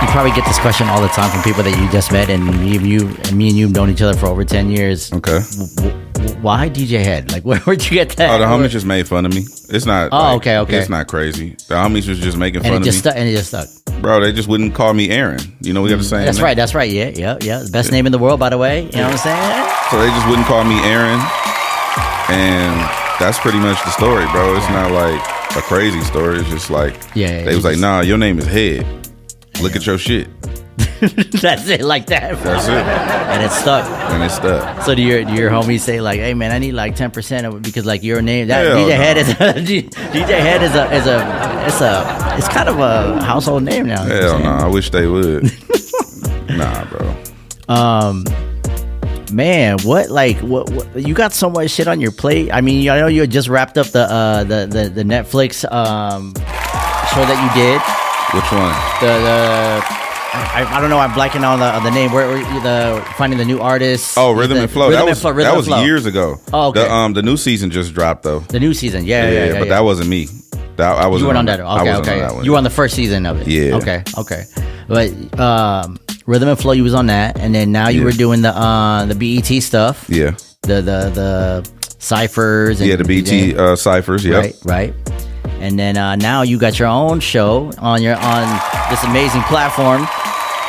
You probably get this question all the time from people that you just met, and me and you have known each other for over 10 years. Okay. Why DJ Head? Like, where'd you get that? Oh, the homies just made fun of me. It's not. Oh, okay. It's not crazy. The homies was just making fun and of me. And it just stuck. Bro, they just wouldn't call me Aaron. You know, we got the same. That's name. right. That's right. Yeah. The best name in the world, by the way. You know what I'm saying? So they just wouldn't call me Aaron, and that's pretty much the story, bro. It's not like a crazy story. It's just like they was like, nah, your name is Head. Look at your shit. That's it, like that. Bro. That's it. And it stuck. So do your homies say like, hey man, I need like 10% of it because like your name that DJ Head is DJ Head it's kind of a household name now. Hell no, I wish they would. Nah, bro. Man, what you got so much shit on your plate. I mean, I know you had just wrapped up the Netflix show that you did. Which one? I don't know. I'm blanking on the name. Where the finding the new artists? Oh, Rhythm and Flow. That was Flow. years ago. Oh, okay. The new season just dropped though. The new season, yeah. But that wasn't me. I wasn't. You weren't on that. Okay. On that one. You were on the first season of it. Yeah. Okay. But Rhythm and Flow, you was on that, and then now you were doing the BET stuff. Yeah. The ciphers. And the BET ciphers. Yeah. Right. And then now you got your own show on this amazing platform,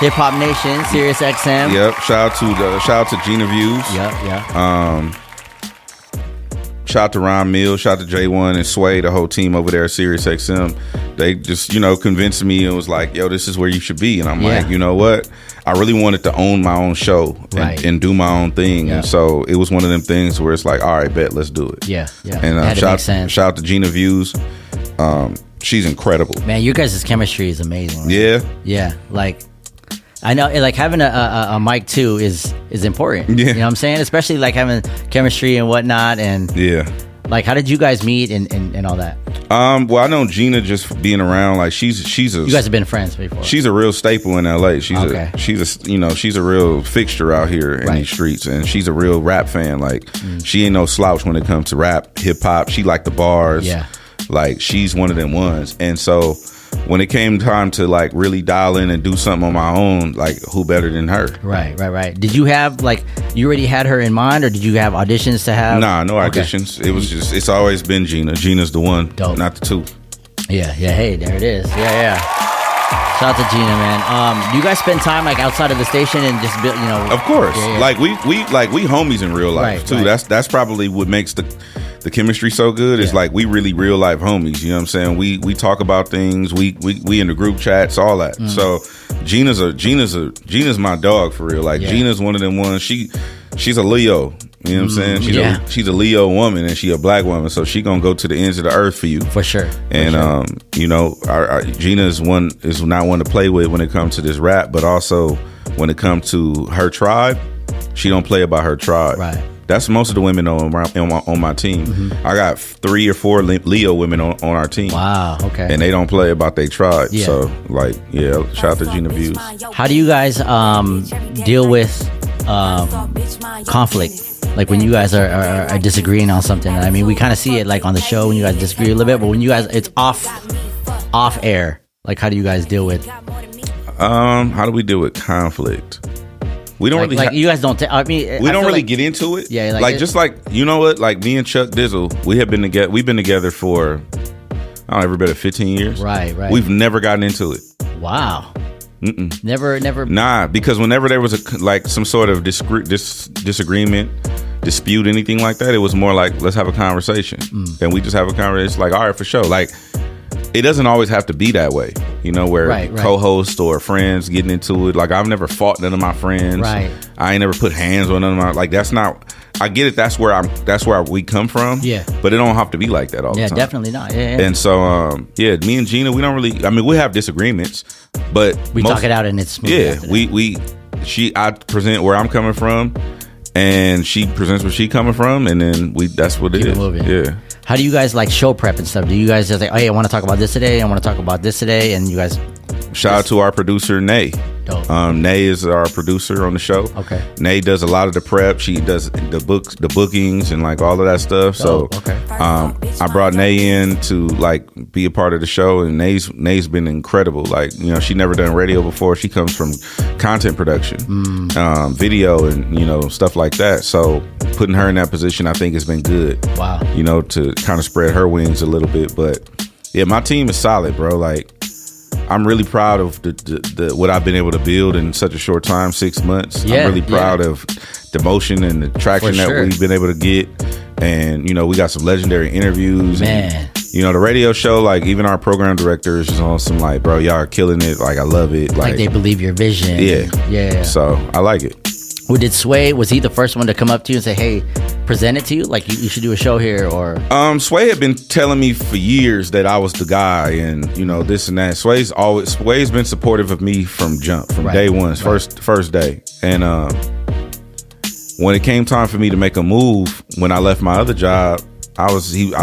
Hip Hop Nation, Sirius XM. Yep. Shout out to Gina Views. Yeah. Shout out to Ron Mills, shout out to J1 and Sway, the whole team over there at Sirius XM. They just, convinced me and was like, yo, this is where you should be. And I'm like, you know what? I really wanted to own my own show and do my own thing. Yeah. And so it was one of them things where it's like, all right, bet, let's do it. Yeah. And shout out to Gina Views. She's incredible. Man, you guys' chemistry is amazing. Right? Yeah. Yeah. Like, I know, like having a mic too is important. Yeah. You know what I'm saying? Especially like having chemistry and whatnot. And like, how did you guys meet and all that? Well, I know Gina just being around. Like she's a. You guys have been friends before. She's a real staple in LA. She's a real fixture out here in these streets, and she's a real rap fan. Like she ain't no slouch when it comes to rap, hip hop. She like the bars. Yeah. Like she's one of them ones, and so. When it came time to like really dial in and do something on my own, like who better than her? Right. Did you have you already had her in mind, or did you have auditions to have? Nah, no auditions. It was just, it's always been Gina. Gina's the one, not the two. Yeah. Hey, there it is. Yeah. Shout out to Gina, man. Do you guys spend time like outside of the station and just build, Of course. Yeah. Like we homies in real life too. Right. That's probably what makes the chemistry so good. Is like we really real life homies. You know what I'm saying? We talk about things. We in the group chats, all that. So Gina's my dog for real. Like Gina's one of them ones. She's a Leo. You know what I'm saying? She's a Leo woman, and she a black woman, so she gonna go to the ends of the earth for you, for sure. And our Gina is not one to play with when it comes to this rap, but also when it comes to her tribe, she don't play about her tribe. Right. That's most of the women on my team. Mm-hmm. I got 3 or 4 Leo women on our team. Wow. Okay. And they don't play about their tribe. Yeah. So shout out to Gina Views. How do you guys deal with conflict? Like when you guys are disagreeing on something. I mean, we kind of see it like on the show when you guys disagree a little bit, but when you guys, it's off air. Like, how do you guys deal with? How do we deal with conflict? We don't you guys don't. We don't really get into it. Yeah, just like you know what? Like me and Chuck Dizzle, we've been together for every bit of 15 years. Right. We've never gotten into it. Wow. Mm-mm. Never. Nah, because whenever there was some sort of disagreement, dispute, anything like that, it was more like, let's have a conversation. And we just have a conversation. Like, all right, for sure. Like, it doesn't always have to be that way, where co-hosts or friends getting into it. Like, I've never fought none of my friends. Right. I ain't never put hands on none of my, like, that's not, I get it. That's where we come from. Yeah. But it don't have to be like that all the time. Yeah, definitely not. Yeah. And so, me and Gina, we don't really, we have disagreements, but we talk it out and it's smooth. Yeah. I present where I'm coming from, and she presents where she coming from, and then that's what it is. Moving. Yeah. How do you guys like show prep and stuff? Do you guys just like, hey, I want to talk about this today. I want to talk about this today, and you guys. Shout out to our producer Nay. Dope. Nay is our producer on the show. Okay. Nay does a lot of the prep. She does the bookings and like all of that stuff. Dope. So Okay. I brought Nay in to like be a part of the show, and Nay's been incredible. Like, you know, she never done radio before. She comes from content production, video, and, you know, stuff like that. So putting her in that position, I think, has been good. Wow. You know, to kind of spread her wings a little bit. But yeah, my team is solid, bro. Like, I'm really proud of the what I've been able to build in such a short time, 6 months. Yeah, I'm really proud of the motion and the traction that we've been able to get. And, you know, we got some legendary interviews. Man. And, you know, the radio show, like, even our program director is just on some, like, bro, y'all are killing it. Like, I love it. Like they believe your vision. Yeah. So I like it. Well, did Sway, was he the first one to come up to you and say, hey, present it to you? Like, you should do a show here, or? Sway had been telling me for years that I was the guy, and, you know, this and that. Sway's been supportive of me from day one, first day. And when it came time for me to make a move, when I left my other job, I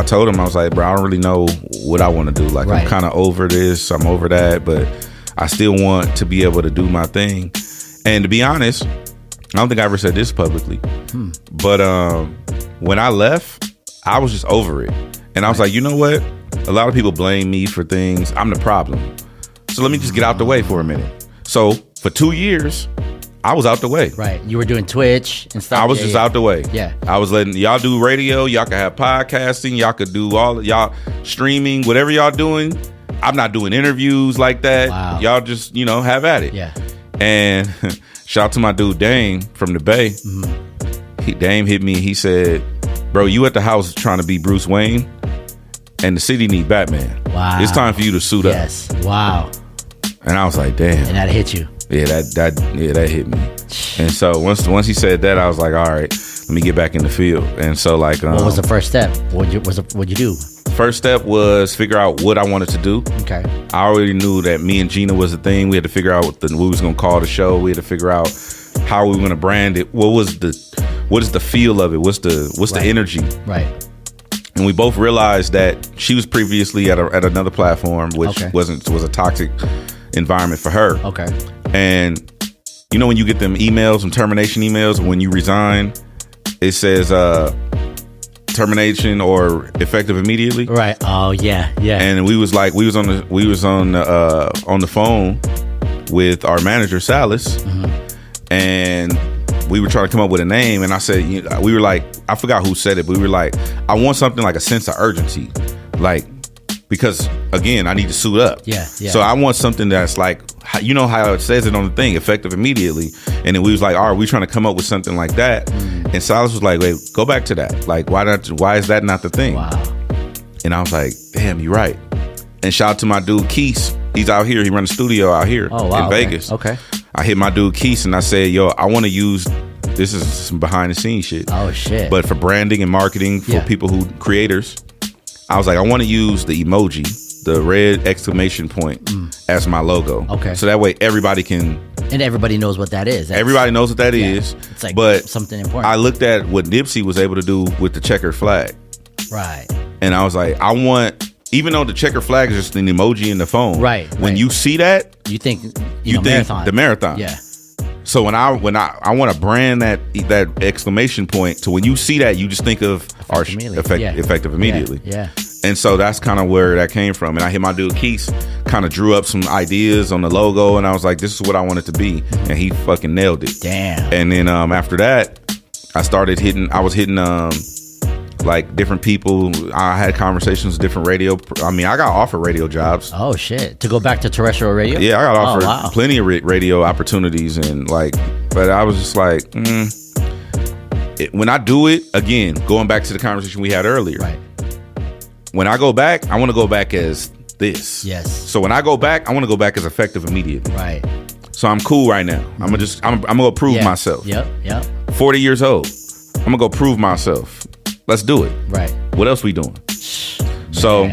told him, I was like, bro, I don't really know what I want to do. Like, I'm kind of over this, I'm over that, but I still want to be able to do my thing. And to be honest, I don't think I ever said this publicly, but when I left, I was just over it. And I was like, you know what? A lot of people blame me for things. I'm the problem. So let me just get out the way for a minute. So for 2 years, I was out the way. Right. You were doing Twitch and stuff. I was out the way. Yeah. I was letting y'all do radio. Y'all could have podcasting. Y'all could do all y'all streaming, whatever y'all doing. I'm not doing interviews like that. Wow. Y'all just, you know, have at it. Yeah. And shout out to my dude Dame from the Bay. Dame hit me. He said, bro, you at the house trying to be Bruce Wayne, and the city need Batman. Wow. It's time for you to suit up. Yes. Wow. And I was like, damn. And that hit you. Yeah, that hit me. And so once he said that, I was like, all right, let me get back in the field. And so, like, what was the first step? What'd you do? First step was figure out what I wanted to do. Okay. I already knew that me and Gina was a thing. We had to figure out what we was gonna call the show. We had to figure out how we were gonna brand it. What is the feel of it? What's the energy? Right. And we both realized that she was previously at another platform, which was a toxic environment for her. Okay. And you know when you get them emails, some termination emails, when you resign, it says termination or effective immediately. Right. Oh yeah. And we was on the phone with our manager Salas, and we were trying to come up with a name. And I said, we were like, I forgot who said it, but we were like, I want something like a sense of urgency, like, because again, I need to suit up. Yeah. So I want something that's like, you know how it says it on the thing, effective immediately. And then we was like, all right, we trying to come up with something like that. And Silas was like, wait, go back to that. Like, why is that not the thing? Wow. And I was like, damn, you're right. And shout out to my dude Keith. He's out here. He runs a studio out here in Vegas. Okay. I hit my dude Keith and I said, yo, I want to use, this is some behind the scenes shit. Oh shit. But for branding and marketing for people creators, I was like, I want to use the emoji, the red exclamation point as my logo. Okay. So that way everybody can. And everybody knows what that is. Everybody knows what that is. It's like but something important. I looked at what Nipsey was able to do with the checkered flag. Right. And I was like, I want, even though the checkered flag is just an emoji in the phone. Right. When you see that, you think, you think marathon. the marathon. Yeah. So when I want to brand that exclamation point, to when you see that, you just think of effective immediately. Yeah. And so that's kind of where that came from. And I hit my dude Keith, kind of drew up some ideas on the logo, and I was like, this is what I want it to be. And he fucking nailed it. Damn. And then after that, I was hitting like different people. I had conversations with different radio. I mean, I got offered radio jobs. Oh shit! To go back to terrestrial radio? Yeah, I got offered plenty of radio opportunities, and like, but I was just like, when I do it again, going back to the conversation we had earlier. Right. When I go back, I want to go back as this. Yes. So when I go back, I want to go back as effective immediately. Right. So I'm cool right now. I'm gonna prove myself. Yep. 40 years old. I'm gonna go prove myself. Let's do it. Right. What else we doing? So,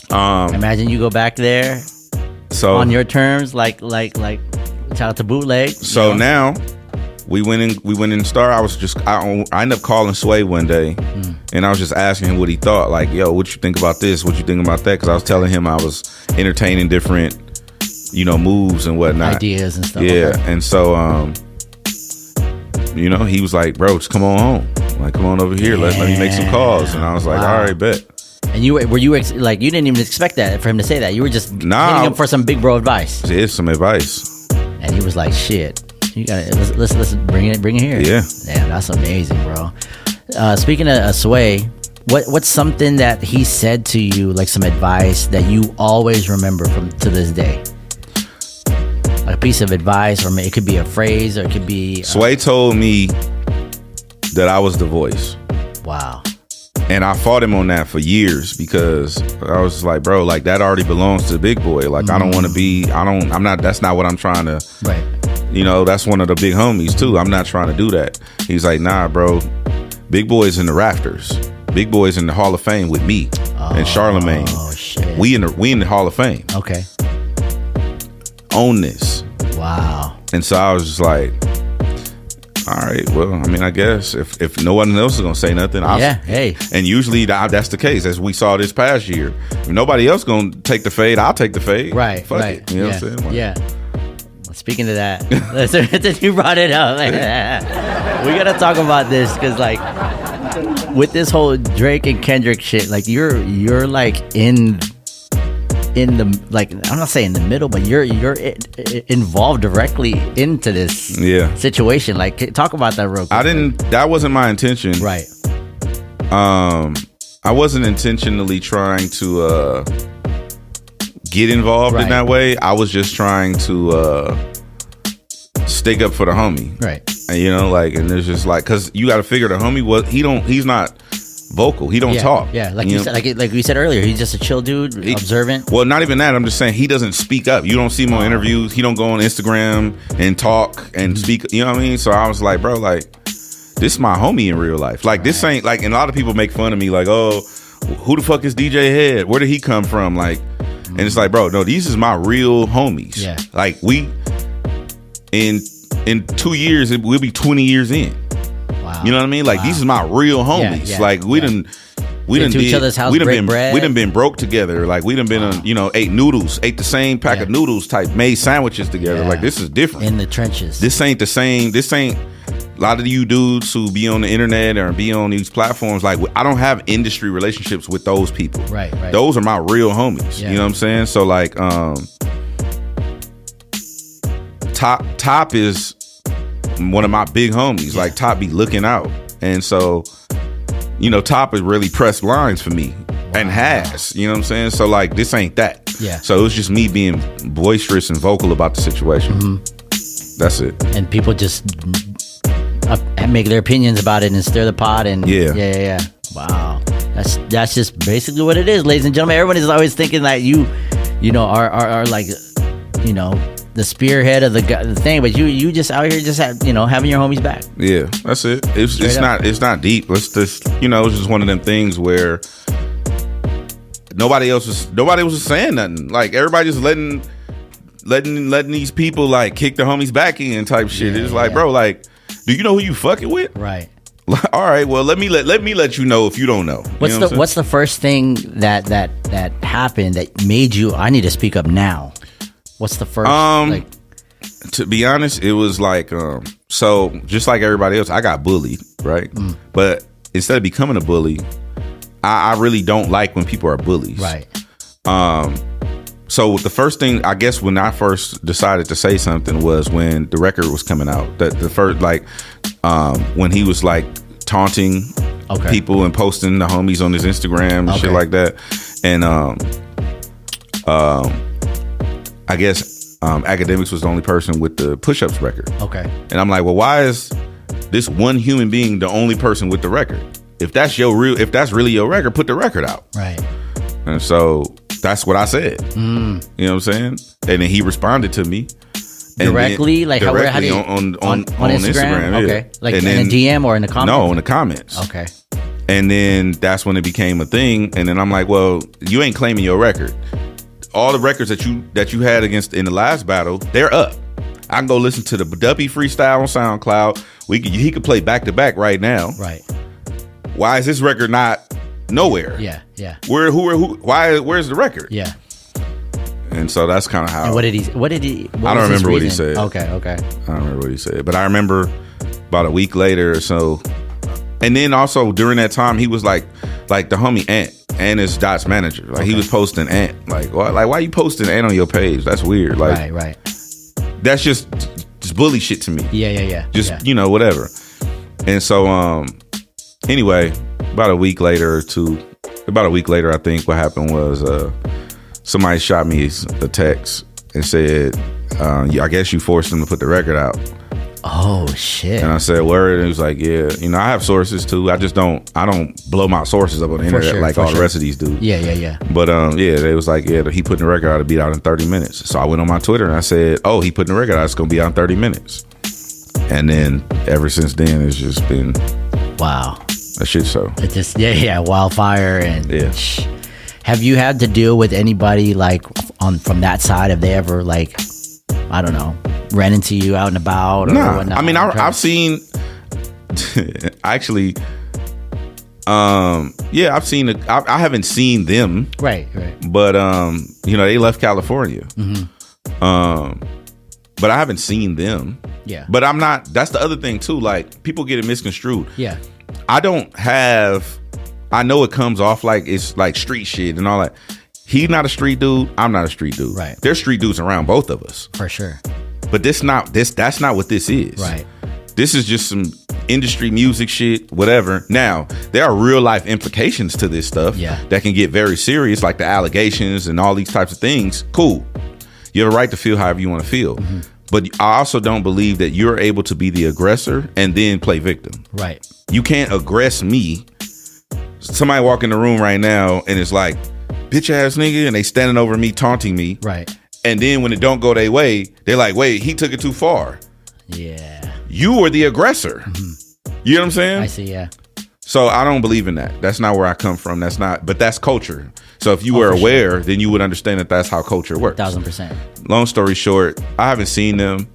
imagine you go back there. So on your terms, like shout out to Bootleg. So now we went in Star. I ended up calling Sway one day, and I was just asking him what he thought. Like, yo, what you think about this? What you think about that? Because I was telling him I was entertaining different moves and whatnot, ideas and stuff. Yeah, okay. and so he was like, bro, just come on home. Like, come on over here. Let me make some calls. And I was like, all right, bet. And you like, you didn't even expect that for him to say that. You were just hitting him for some big bro advice. It's some advice. And he was like, shit, you gotta let's bring it here. Yeah. Damn, that's amazing, bro. Speaking of Sway, what's something that he said to you, like some advice that you always remember to this day? A piece of advice, or it could be a phrase, or it could be... Sway told me that I was the voice. Wow. And I fought him on that for years because I was like, bro, like that already belongs to the big boy. Like, I don't want to be, that's not what I'm trying to... Right. That's one of the big homies too. I'm not trying to do that. He's like, nah, bro, big boy's in the rafters. Big boy's in the Hall of Fame with me and Charlemagne. Oh, shit. We in the Hall of Fame. Okay. Own this. Wow. And so I was just like, all right, well, I mean, I guess if no one else is gonna say nothing, hey. And usually that's the case, as we saw this past year. If nobody else gonna take the fade, I'll take the fade. Right. Fuck right. it. You know what I'm saying? Like, yeah. Well, speaking of that, you brought it up. We gotta talk about this because, like, with this whole Drake and Kendrick shit, like you're like in the, like, I'm not saying the middle, but you're involved directly into this situation. Like, talk about that real quick. That wasn't my intention. Right. I wasn't intentionally trying to get involved in that way. I was just trying to stick up for the homie. Right. And, like, and there's just like, cause you got to figure the homie he's not vocal. He don't talk. Yeah, like you said, like we said earlier, he's just a chill dude, observant. Well, not even that. I'm just saying he doesn't speak up. You don't see him on interviews. He don't go on Instagram and talk and speak. You know what I mean? So I was like, bro, like, this is my homie in real life. Like, this ain't like, and a lot of people make fun of me, like, oh, who the fuck is DJ HED? Where did he come from? Like, and it's like, bro, no, these is my real homies. Yeah. Like, we in 2 years we'll be 20 years in. Wow. You know what I mean? Like, these is my real homies. Yeah, like, we done to each other's house, we done bread. been broke together. Like, we done been ate the same pack of noodles type, made sandwiches together. Like, this is different. In the trenches. This ain't the same. This ain't a lot of you dudes who be on the internet or be on these platforms. Like, I don't have industry relationships with those people. Right. Those are my real homies. Yeah. You know what I'm saying? So, like, Top is one of my big homies. Like, Top be looking out. And so, Top has really pressed lines for me. And has, you know what I'm saying? So, like, this ain't that. Yeah. So it was just me being boisterous and vocal about the situation. Mm-hmm. That's it. And people just make their opinions about it and stir the pot. And yeah. Wow. That's just basically what it is, ladies and gentlemen. Everyone is always thinking that you are like, the spearhead of the thing, but you just out here just having your homies back. Yeah, that's it. It's not deep. It's just it's just one of them things where nobody was saying nothing. Like, everybody just letting these people like kick the homies back in type shit. It's like, bro, like, do you know who you fucking with? Right. All right. Well, let me let you know if you don't know. What's the first thing that happened that made you, I need to speak up now? What's the first? To be honest, it was like, so just like everybody else, I got bullied, right? Mm. But instead of becoming a bully, I really don't like when people are bullies, right? So the first thing, I guess, when I first decided to say something was when the record was coming out. That the first, like, when he was like taunting people and posting the homies on his Instagram and shit like that, and I guess Academics was the only person with the Push-Ups record. Okay. And I'm like, well, why is this one human being the only person with the record? If that's really your record, put the record out. Right. And so that's what I said. Mm. You know what I'm saying? And then he responded to me directly, like directly on Instagram. Okay. Like in a DM or in the comments? No, in the comments. Okay. And then that's when it became a thing. And then I'm like, well, you ain't claiming your record. All the records that you had against in the last battle, they're up. I can go listen to the Duppy freestyle on SoundCloud. He could play back to back right now. Right. Why is this record not nowhere? Yeah. Where's the record? Yeah. And so that's kind of how. And what did he? I don't remember what he said. Okay. I don't remember what he said, but I remember about a week later or so. And then also during that time, he was like the homie Ant is Dot's manager. Like he was posting Ant. Like why you posting Ant on your page? That's weird. Like right. That's just bully shit to me. Yeah. Just whatever. And so anyway, about a week later, I think what happened was somebody shot me a text and said, I guess you forced him to put the record out. Oh shit. And I said, word. And he was like, yeah, I have sources too. I don't blow my sources up on the internet like all the rest of these dudes. Yeah. But they was like, yeah, he putting the record out to be out in 30 minutes. So I went on my Twitter and I said, oh, he putting the record out, it's gonna be out in 30 minutes. And then ever since then it's just been wow. A shit show. It just wildfire. And have you had to deal with anybody like from that side? Have they ever like, I don't know, ran into you out and about or whatnot? I mean, I've seen actually I've seen I haven't seen them, right, but they left California, but I haven't seen them. But I'm not, that's the other thing too, like people get it misconstrued. I know it comes off like it's like street shit and all that. He's not a street dude, I'm not a street dude. Right. There's street dudes around both of us. For sure. But that's not what this is. Right. This is just some industry music shit, whatever. Now, there are real life implications to this stuff that can get very serious, like the allegations and all these types of things. Cool. You have a right to feel however you want to feel. Mm-hmm. But I also don't believe that you're able to be the aggressor and then play victim. Right. You can't aggress me. Somebody walk in the room right now and it's like, bitch ass nigga, and they standing over me taunting me. Right. And then when it don't go their way, they're like, wait, he took it too far. Yeah. You were the aggressor. Mm-hmm. You know what I'm saying? I see, yeah. So I don't believe in that. That's not where I come from. But that's culture. So if you were aware, then you would understand that that's how culture works. 1,000%. Long story short, I haven't seen them.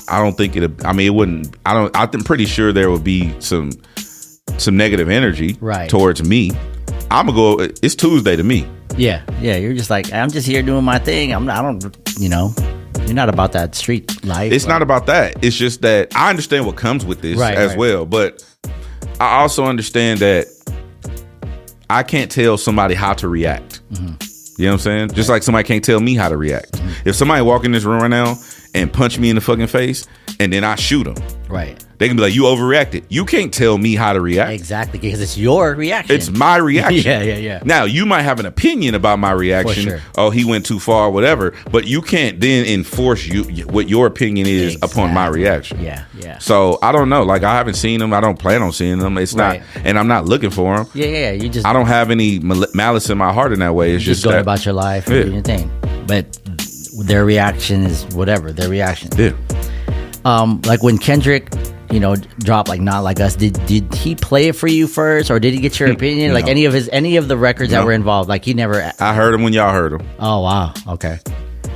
I don't think it wouldn't, I'm pretty sure there would be some negative energy towards me. I'm gonna go, it's Tuesday to me. Yeah. You're just like, I'm just here doing my thing. You're not about that street life. It's not about that. It's just that I understand what comes with this as well. But I also understand that I can't tell somebody how to react. Mm-hmm. You know what I'm saying? Just like somebody can't tell me how to react. Mm-hmm. If somebody walk in this room right now and punch me in the fucking face and then I shoot them. Right. They can be like, you overreacted. You can't tell me how to react. Exactly, because it's your reaction. It's my reaction. Yeah. Now, you might have an opinion about my reaction. For sure. Oh, he went too far, whatever. But you can't then enforce what your opinion is upon my reaction. Yeah. So, I don't know. Like, I haven't seen them. I don't plan on seeing them. It's not, and I'm not looking for them. Yeah. I don't have any malice in my heart in that way. It's just going about your life and doing your thing. But their reaction is whatever. Their reaction. Yeah. Like when Kendrick, dropped like Not Like Us, did he play it for you first, or did he get your opinion? Like any of the records that were involved, like he never. I heard him when y'all heard him. Oh wow, okay.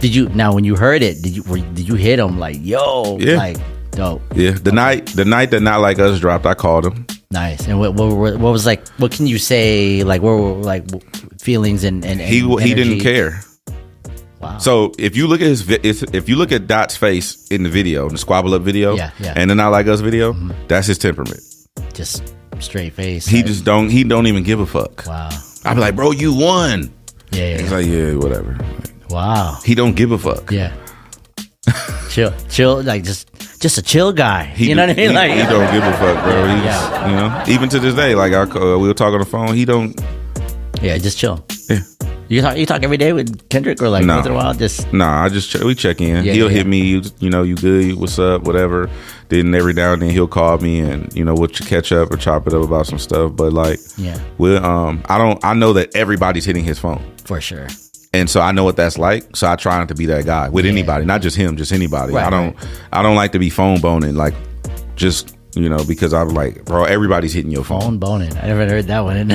Did you, now when you heard it, did you hit him like, yo, like dope? Yeah, the night that Not Like Us dropped, I called him. Nice. And what was like? What can you say? Like, what were like feelings and he didn't care. Wow. So if you look at Dot's face in the video, the Squabble Up video, and the Not Like Us video, that's his temperament. Just straight face. He just don't even give a fuck. Wow. I'd be like, bro, you won. Yeah. He's like, yeah, whatever. Wow. He don't give a fuck. Yeah. chill, like just a chill guy. You know what I mean? Like, he don't give a fuck, bro. He's even to this day, like we were talking on the phone, he don't. Yeah, just chill. Yeah. You talk every day with Kendrick, or like once in a while? We check in. He'll hit me. You good? What's up? Whatever. Then every now and then he'll call me, and we'll catch up or chop it up about some stuff. But like, I know that everybody's hitting his phone for sure, and so I know what that's like. So I try not to be that guy with anybody, not just him, just anybody. Right, I don't like to be phone boning, like just. Because I'm like, bro, everybody's hitting your phone. Phone boning. I never heard that one.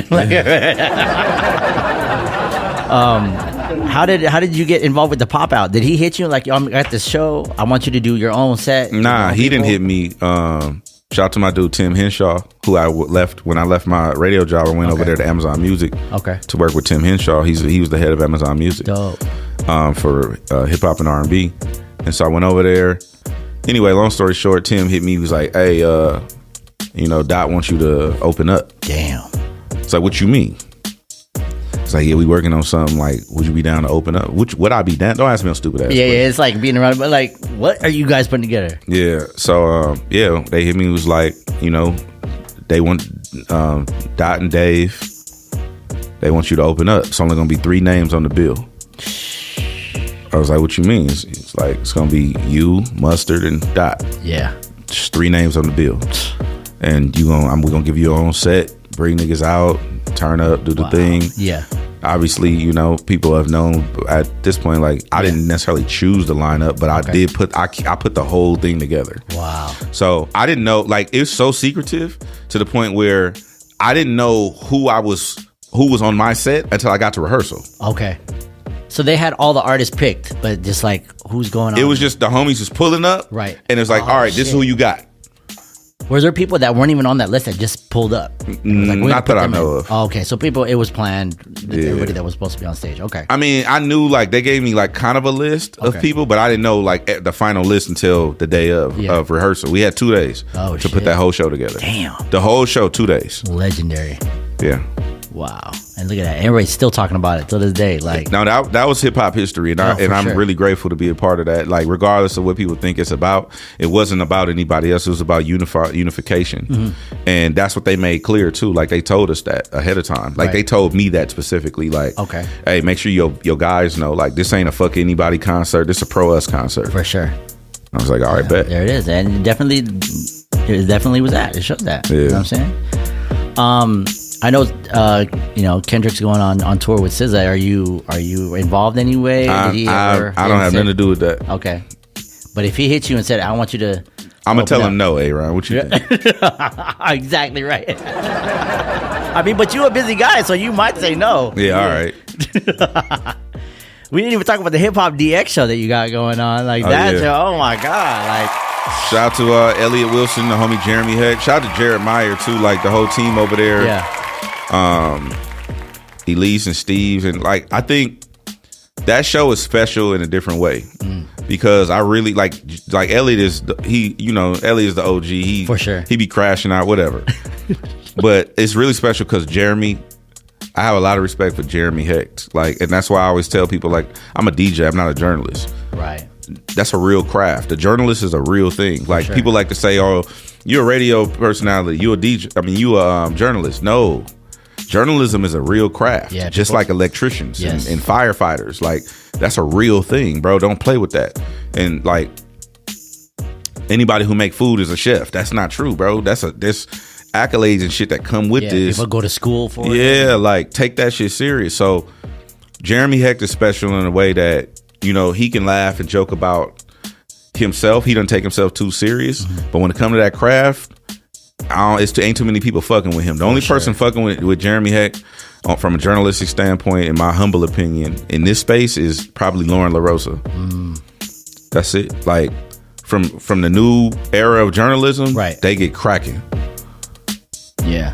How did you get involved with the pop out? Did he hit you like, yo, I'm at this show, I want you to do your own set? Nah, he didn't hit me. Shout out to my dude Tim Henshaw, who I left when I left my radio job. I went over there to Amazon Music to work with Tim Henshaw. He was the head of Amazon Music. Dope. for hip hop and R&B, and so I went over there. Anyway, long story short, Tim hit me. He was like, "Hey, Dot wants you to open up." Damn. It's like, "What you mean?" It's like, "Yeah, we working on something. Like, would you be down to open up?" Would I be down? Don't ask me no stupid ass. Yeah, it's like being around. But like, what are you guys putting together? Yeah. So they hit me. It was like, they want Dot and Dave. They want you to open up. It's only gonna be 3 names on the bill. I was like, "What you mean?" It's like, it's gonna be you, Mustard, and Dot. Yeah. Just 3 names on the bill. And we're gonna give you your own set, bring niggas out, turn up, do the thing. Yeah. Obviously, people have known at this point, like, I didn't necessarily choose the lineup, but I did put the whole thing together. Wow. So I didn't know, like, it was so secretive to the point where I didn't know who was on my set until I got to rehearsal. Okay. So they had all the artists picked, but just like, who's going on? It was just the homies just pulling up. Right. And it's like, all right, this is who you got. Was there people that weren't even on that list that just pulled up? Like, not that I know of. Oh, okay, so it was planned. Everybody that was supposed to be on stage. Okay. I mean, I knew, like, they gave me like kind of a list of people, but I didn't know like the final list until the day of rehearsal. We had 2 days to put that whole show together. Damn. The whole show, 2 days. Legendary. Yeah. Wow. And look at that. Everybody's still talking about it till this day. Like, now that was hip hop history, and I'm really grateful to be a part of that. Like, regardless of what people think it's about, it wasn't about anybody else. It was about unification, and that's what they made clear too. Like, they told us that ahead of time. Like, they told me that specifically. Like, okay, hey, make sure your guys know. Like, this ain't a fuck anybody concert. This a pro us concert for sure. I was like, all right, bet. There it is, and it definitely was that. It showed that. Yeah. You know what I'm saying? I know, Kendrick's going on tour with SZA. Are you involved anyway? I don't have nothing to do with that. Okay, but if he hits you and said, "I want you to," I'm gonna tell him no, Aaron. What you think? Exactly right. I mean, but you're a busy guy, so you might say no. Yeah, all right. We didn't even talk about the Hip Hop DX show that you got going on, like that. Yeah. Show. Oh my god! Like, shout out to Elliot Wilson, the homie Jeremy HED. Shout out to Jared Meyer too, like the whole team over there. Yeah. Elise and Steve, and like, I think that show is special in a different way because I really like Elliot is Elliot is the OG. He for sure he be crashing out whatever, but it's really special because Jeremy. I have a lot of respect for Jeremy Hecht, like, and that's why I always tell people, like, I'm a DJ, I'm not a journalist. Right. That's a real craft. The journalist is a real thing. Like, people like to say, "Oh, you're a radio personality. You a DJ. I mean, you a journalist." No. Journalism is a real craft, just like electricians and firefighters. Like, that's a real thing, bro. Don't play with that. And like, anybody who make food is a chef. That's not true, bro. There's accolades and shit that come with this. People go to school for it. Yeah, like, take that shit serious. So Jeremy Hecht is special in a way that, he can laugh and joke about himself. He doesn't take himself too serious. But when it comes to that craft, ain't too many people fucking with him. The only person fucking with Jeremy Hecht from a journalistic standpoint, in my humble opinion, in this space is probably Lauren LaRosa. That's it. Like, from the new era of journalism, they get cracking. Yeah.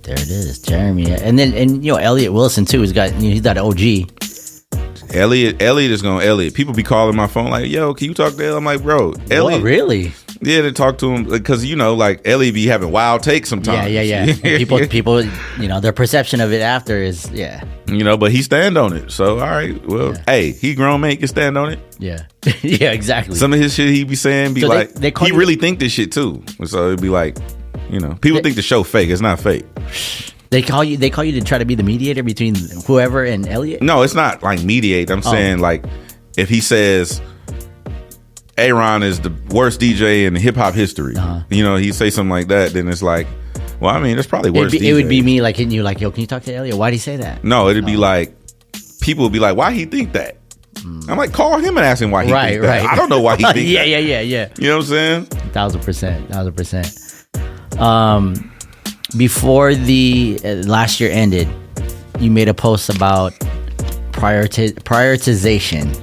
There it is, Jeremy. And Elliot Wilson too. He's got OG. Elliot is going. Elliot. People be calling my phone like, "Yo, can you talk to Elliot?" I'm like, "Bro, Elliot." Oh, really? Yeah, they talk to him because like Elliot be having wild takes sometimes. Yeah. people, their perception of it after is but he stand on it. So all right, well, hey, he grown man, can stand on it. Yeah, yeah, exactly. Some of his shit he be saying so like he really think this shit too. So it'd be like, people think the show fake. It's not fake. They call you to try to be the mediator between whoever and Elliot? No, it's not like mediate. I'm saying, like, if he says Aaron is the worst DJ in hip hop history, he say something like that, then it's like, well, I mean, that's probably worse. It would be me like hitting you like, "Yo, can you talk to Elliot? Why'd he say that?" No, it'd be like, people would be like, "Why he think that?" I'm like, call him and ask him why he think that. I don't know why he think that. Yeah. You know what I'm saying? 1000%. Before the last year ended, you made a post about prioritization,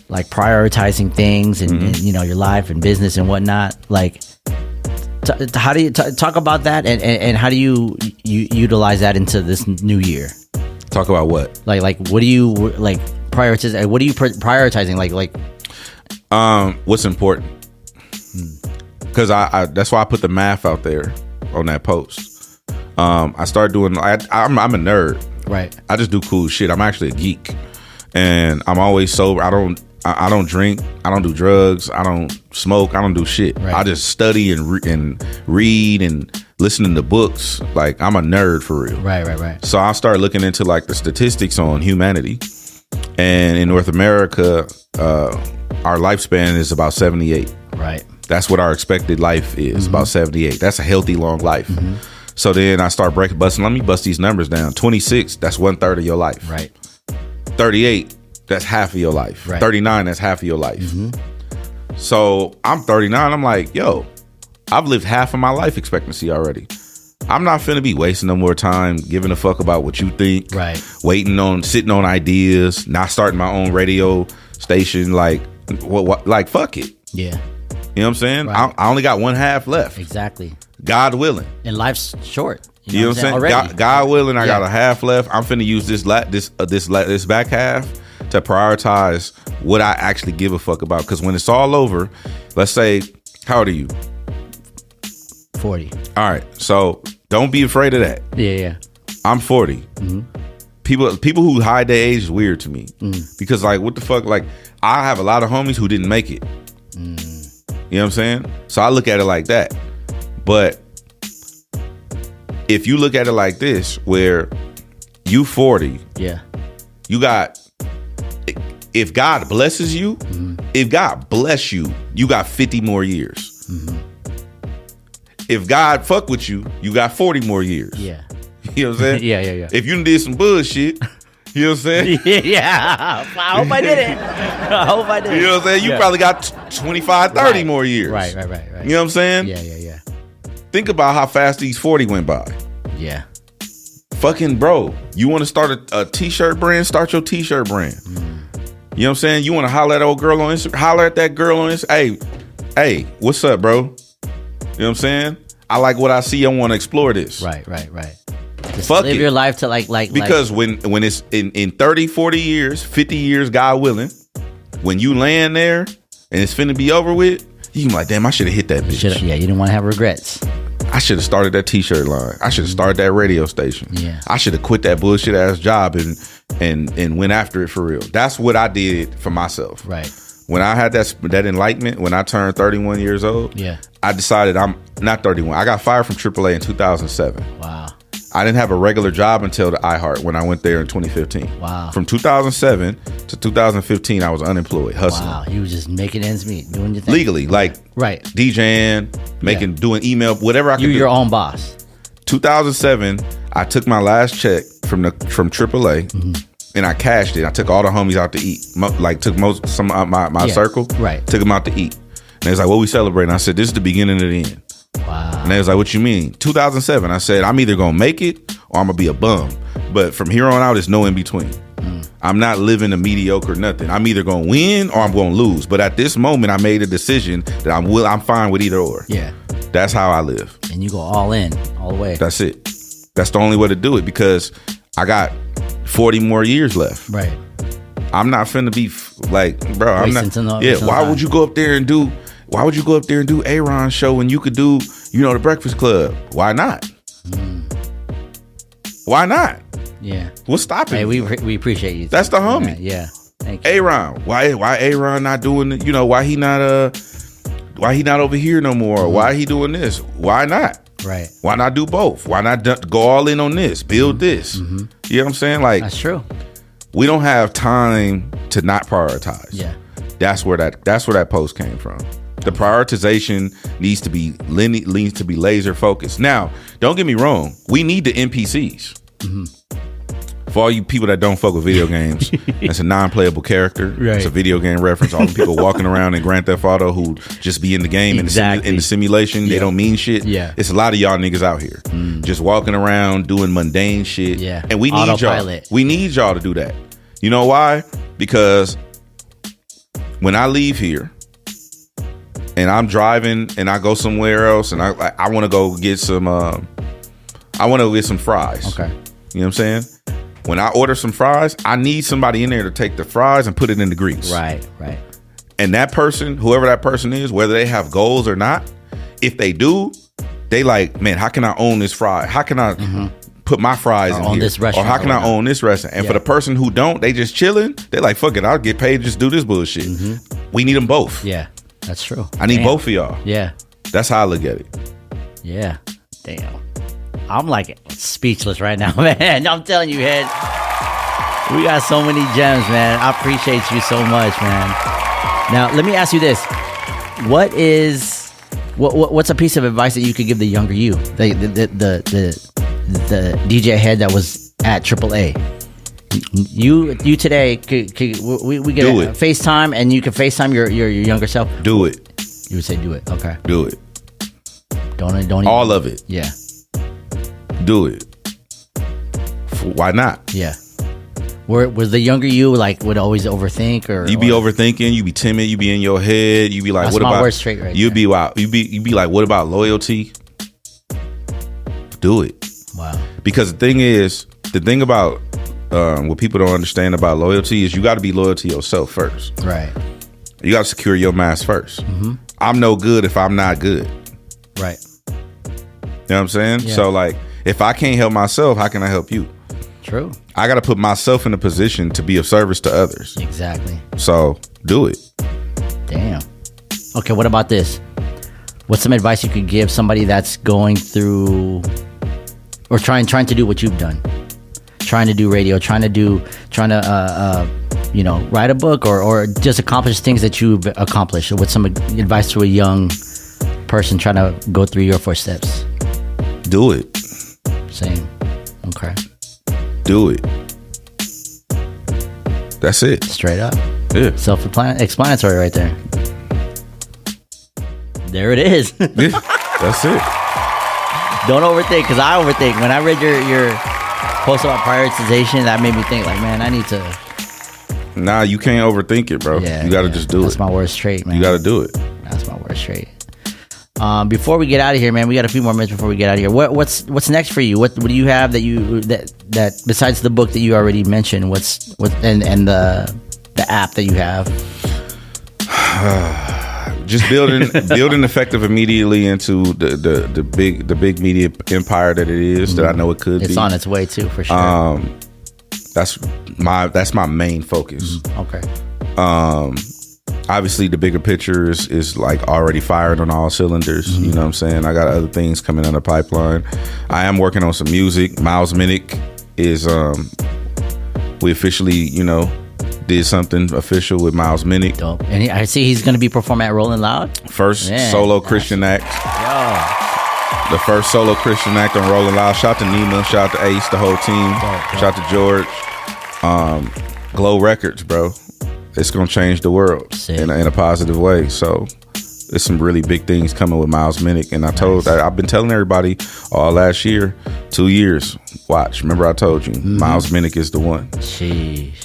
like prioritizing things and your life and business and whatnot. Like, how do you talk about that, and how do you utilize that into this new year? Talk about what? Like what do you like? prioritize? What are you prioritizing? Like, what's important? Because I that's why I put the math out there on that post. I started doing. I'm a nerd. Right. I just do cool shit. I'm actually a geek, and I'm always sober. I don't drink. I don't do drugs. I don't smoke. I don't do shit. Right. I just study and read and listening to books. Like, I'm a nerd for real. Right. So I started looking into like the statistics on humanity, and in North America, our lifespan is about 78. Right. That's what our expected life is, about 78. That's a healthy long life. So then I start busting. Let me bust these numbers down. 26, that's 1/3 of your life. Right. 38, that's half of your life. Right. 39, that's half of your life. So I'm 39. I'm like, yo, I've lived half of my life expectancy already. I'm not finna be wasting no more time giving a fuck about what you think. Right. Sitting on ideas, not starting my own radio station. Like, like fuck it. Yeah. You know what I'm saying? Right. I only got one half left. Exactly. God willing. And life's short. You know what I'm saying? God willing, I got a half left. I'm finna use this back half to prioritize what I actually give a fuck about. Because when it's all over, let's say, how old are you? 40. All right. So don't be afraid of that. Yeah. I'm 40. People who hide their age is weird to me. Because like, what the fuck? Like, I have a lot of homies who didn't make it. You know what I'm saying? So I look at it like that. But if you look at it like this, where you 40, you got, if God blesses you, if God bless you, you got 50 more years. If God fuck with you, you got 40 more years. Yeah. You know what I'm saying? Yeah. If you did some bullshit, you know what I'm saying? Yeah. I hope I did it. I hope I did it. You know what I'm saying? You probably got 25, 30 more years. Right. You know what I'm saying? Yeah. Think about how fast these 40 went by. Yeah. Fucking bro, you want to start a t-shirt brand? Start your t-shirt brand. You know what I'm saying? You want to holler at old girl on Instagram? Holler at that girl on Instagram. Hey, what's up, bro? You know what I'm saying? I like what I see. I want to explore this. Right. Just Fuck live it. your life to like because when it's in 30, 40 years, 50 years, God willing, when you land there and it's finna be over with, you can be like, damn, I should have hit that bitch. Yeah, you didn't want to have regrets. I should have started that t-shirt line. I should have started that radio station. Yeah. I should have quit that bullshit ass job and went after it for real. That's what I did for myself. Right. When I had that enlightenment, when I turned 31 years old, I decided I'm not 31. I got fired from AAA in 2007. Wow. I didn't have a regular job until the iHeart when I went there in 2015. Wow. From 2007 to 2015, I was unemployed, hustling. Wow. You were just making ends meet, doing your thing. Legally, like DJing, doing email, whatever I could do. You're your own boss. 2007, I took my last check from AAA and I cashed it. I took all the homies out to eat. Took some of my circle. Right. Took them out to eat. And they was like, what we celebrating? I said, this is the beginning of the end. Wow. And they was like, what you mean? 2007. I said, I'm either going to make it or I'm going to be a bum. But from here on out, it's no in between. I'm not living a mediocre nothing. I'm either going to win or I'm going to lose. But at this moment, I made a decision that I'm fine with either or. Yeah. That's how I live. And you go all in, all the way. That's it. That's the only way to do it because I got 40 more years left. Right. I'm not finna be like, bro, I'm not. Why would you go up there and do Aaron's show when you could do, the Breakfast Club? Why not? Why not? Yeah. What's stopping? Hey, we appreciate you. That's the homie. Yeah. Thank you. Aaron. Why Aaron not doing it? Why he not over here no more? Why he doing this? Why not? Right. Why not do both? Why not go all in on this? Build this. You know what I'm saying? Like, that's true. We don't have time to not prioritize. Yeah. That's where that post came from. The prioritization needs to be laser focused. Now, don't get me wrong. We need the NPCs. For all you people that don't fuck with video games, that's a non-playable character. Right. It's a video game reference. All the people walking around in Grand Theft Auto who just be in the game in the simulation, they don't mean shit. Yeah. It's a lot of y'all niggas out here just walking around doing mundane shit. Yeah. And we need Autopilot. y'all. We need y'all to do that. You know why? Because when I leave here and I'm driving and I go somewhere else and I want to go get some fries. Okay. You know what I'm saying? when I order some fries, I need somebody in there to take the fries and put it in the grease. Right. And that person, whoever that person is, whether they have goals or not, if they do, they like, man, how can I own this fry? How can I put my fries in here? This restaurant, or how can I own this restaurant? And for the person who don't, they just chilling. They like, fuck it, I'll get paid to just do this bullshit. We need them both. Yeah, that's true. I need both of y'all. Yeah. That's how I look at it. Yeah. Damn. I'm like speechless right now, man. I'm telling you, Head. We got so many gems, man. I appreciate you so much, man. Now, let me ask you this. What's a piece of advice that you could give the younger you? The DJ Head that was at AAA. You today we get a FaceTime, and you can FaceTime your younger self. Do it. You would say do it. Okay. Do it. Don't all of it. Yeah. Do it. Why not? Yeah. Was the younger you like would always overthink, or you be overthinking? You be timid. You be in your head. You be like, that's what my about? Worst trait right you there. be wow. You be like, what about loyalty? Do it. Wow. Because the thing about what people don't understand about loyalty is you got to be loyal to yourself first. Right. You got to secure your mask first. I'm no good if I'm not good. Right. You know what I'm saying? Yeah. So like, if I can't help myself, how can I help you? True. I got to put myself in a position to be of service to others. Exactly. So do it. Damn. Okay, what about this? What's some advice you could give somebody that's going through or trying to do what you've done? Trying to do radio, trying to write a book or just accomplish things that you've accomplished. What's some advice to a young person trying to go through your footsteps? Do it. Same. Okay. Do it. That's it. Straight up. Yeah. Self-explanatory right there. There it is. Yeah, that's it. Don't overthink, because I overthink. When I read your post about prioritization, that made me think like, man, I need to. Nah, you can't overthink it, bro. Yeah, you got to just do That's it. my worst trait, man. You got to do it. That's my worst trait. Before we get out of here, man, we got a few more minutes before we get out of here. What's next for you? What do you have that besides the book that you already mentioned? And the app that you have? Just building effective immediately into the big media empire that it is, that I know it could be. It's on its way too, for sure. That's my main focus. Okay. Obviously the bigger picture is like already fired on all cylinders. You know what I'm saying? I got other things coming down the pipeline. I am working on some music. Miles Minnick is we officially, did something official with Miles Minnick. Dope. And I see he's going to be performing at Rolling Loud. First solo Christian act. Yo. The first solo Christian act on Rolling Loud. Shout to Nima, shout to Ace, the whole team. Dope. Shout to George. Glow Records, bro. It's going to change the world in a positive way. So there's some really big things coming with Miles Minnick. And I've been telling everybody all last year, 2 years, watch. Remember I told you, Miles Minnick is the one. Sheesh.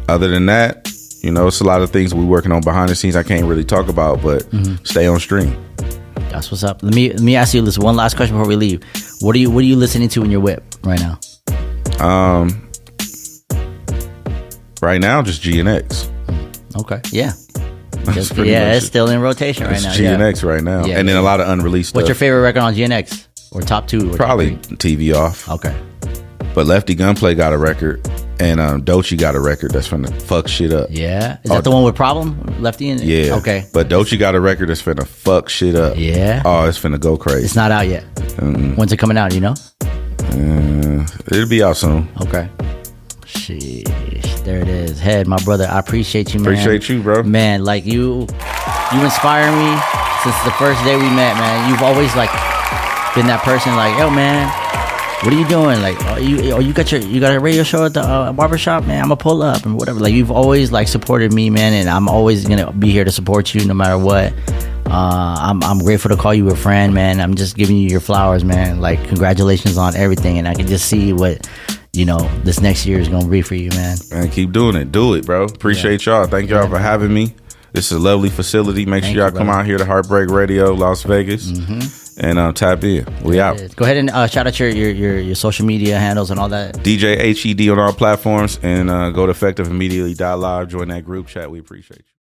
Other than that, it's a lot of things we're working on behind the scenes I can't really talk about, but stay on stream. That's what's up. Let me ask you this one last question before we leave. What are you listening to in your whip right now? Right now, just GNX. Okay. Yeah. It's still in rotation right now. GNX right now. Yeah, and then a lot of unreleased What's stuff. your favorite record on GNX? Or top two? Probably TV Off. Okay. But Lefty Gunplay got a record. And Doechii got a record that's finna fuck shit up. Yeah? Is that the one with Problem? Lefty in it? Yeah. Okay. But Doechii got a record that's finna fuck shit up. Yeah? Oh, it's finna go crazy. It's not out yet. When's it coming out, you know? It'll be out soon. Okay. Sheesh. There it is. Head, my brother, I appreciate you, man. Appreciate you, bro. Man, like you inspire me since the first day we met, man. You've always like been that person like, yo, man, what are you doing? Like, you got a radio show at the barbershop, man. I'm gonna pull up and whatever. Like, you've always like supported me, man, and I'm always gonna be here to support you no matter what. I'm grateful to call you a friend, man. I'm just giving you your flowers, man. Like, congratulations on everything, and I can just see what this next year is gonna be for you, man. Man, keep doing it. Do it, bro. Appreciate y'all. Thank y'all for having me. This is a lovely facility. Make sure y'all come out here to Heartbreak Radio, Las Vegas. and tap in. We out. Go ahead and shout out your social media handles and all that. DJ HED on all platforms, and go to effectiveimmediately.live. Join that group chat. We appreciate you.